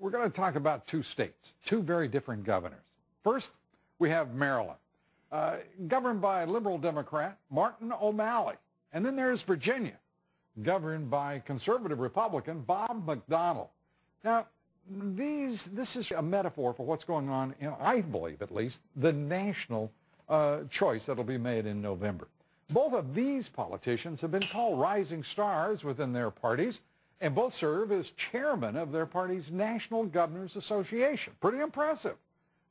we're going to talk about two states, two very different governors. First, we have Maryland, governed by liberal Democrat Martin O'Malley. And then there's Virginia, governed by conservative Republican Bob McDonnell. Now, this is a metaphor for what's going on in, I believe at least, the national choice that will be made in November. Both of these politicians have been called rising stars within their parties, and both serve as chairman of their party's National Governors Association. Pretty impressive.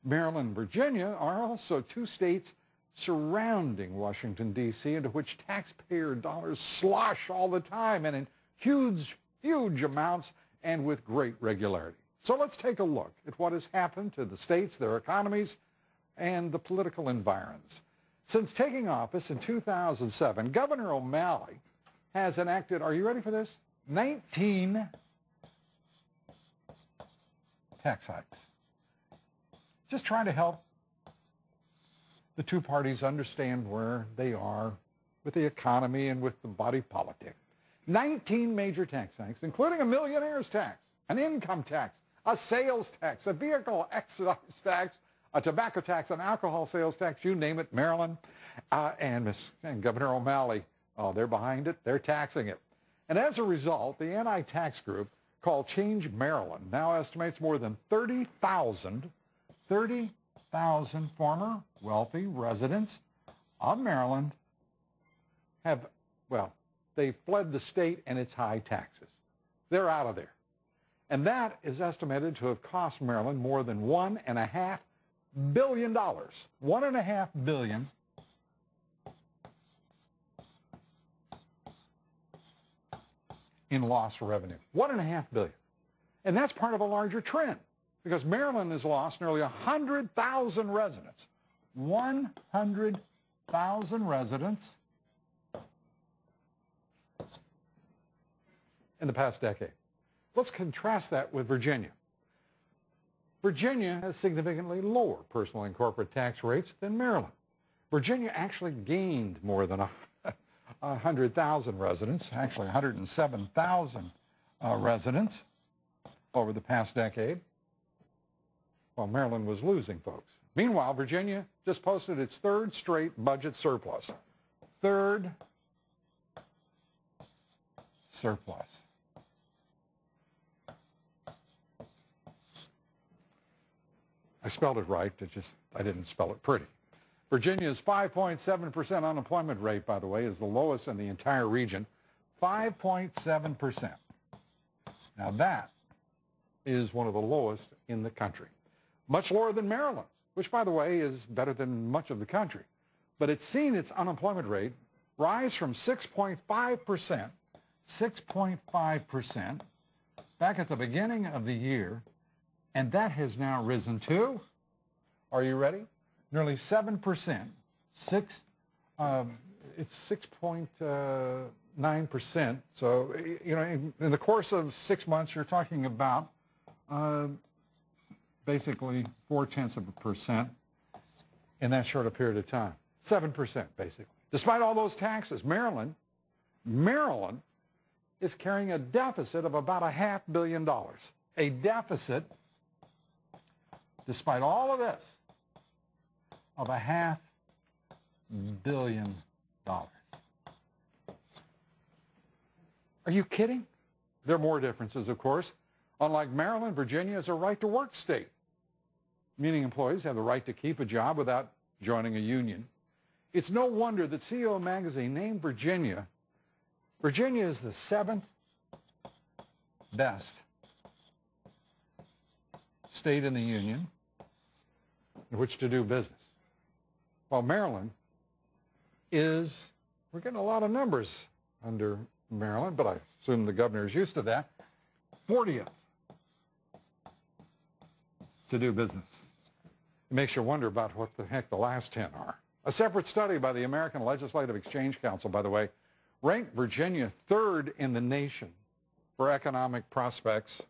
Maryland and Virginia are also two states surrounding Washington, D.C., into which taxpayer dollars slosh all the time and in huge, huge amounts and with great regularity. So let's take a look at what has happened to the states, their economies, and the political environs. Since taking office in 2007, Governor O'Malley has enacted, are you ready for this? 19 tax hikes. Just trying to help the two parties understand where they are with the economy and with the body politic. 19 major tax hikes, including a millionaire's tax, an income tax, a sales tax, a vehicle excise tax, a tobacco tax, an alcohol sales tax, you name it, Maryland. And Governor O'Malley, oh, they're behind it. They're taxing it. And as a result, the anti-tax group called Change Maryland now estimates more than 30,000 former wealthy residents of Maryland have, well, they've fled the state and its high taxes. They're out of there. And that is estimated to have cost Maryland more than $1.5 billion. $1.5 billion. In lost revenue. $1.5 billion. And that's part of a larger trend because Maryland has lost nearly 100,000 residents. 100,000 residents in the past decade. Let's contrast that with Virginia. Virginia has significantly lower personal and corporate tax rates than Maryland. Virginia actually gained more than 100,000 residents, actually 107,000 residents over the past decade, while Maryland was losing folks. Meanwhile, Virginia just posted its third straight budget surplus. Third surplus. I spelled it right, I didn't spell it pretty. Virginia's 5.7% unemployment rate, by the way, is the lowest in the entire region. 5.7%. Now that is one of the lowest in the country. Much lower than Maryland's, which, by the way, is better than much of the country. But it's seen its unemployment rate rise from 6.5% back at the beginning of the year, and that has now risen to, are you ready? Nearly 7%. It's 6.9%. So, you know, in the course of 6 months, you're talking about basically 0.4% in that short a period of time. 7%, basically. Despite all those taxes, Maryland is carrying a deficit of about $500 million. A deficit, despite all of this, of $500 million. Are you kidding? There are more differences, of course. Unlike Maryland, Virginia is a right-to-work state, meaning employees have the right to keep a job without joining a union. It's no wonder that CEO magazine named Virginia is the 7th best state in the union in which to do business. While Maryland is, we're getting a lot of numbers under Maryland, but I assume the governor is used to that, 40th to do business. It makes you wonder about what the heck the last 10 are. A separate study by the American Legislative Exchange Council, by the way, ranked Virginia 3rd in the nation for economic prospects,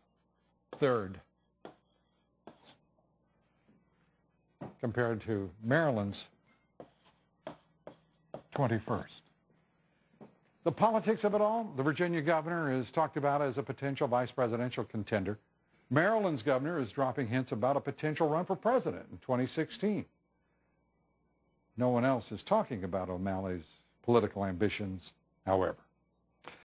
3rd, compared to Maryland's 21st. The politics of it all, the Virginia governor is talked about as a potential vice presidential contender. Maryland's governor is dropping hints about a potential run for president in 2016. No one else is talking about O'Malley's political ambitions, however.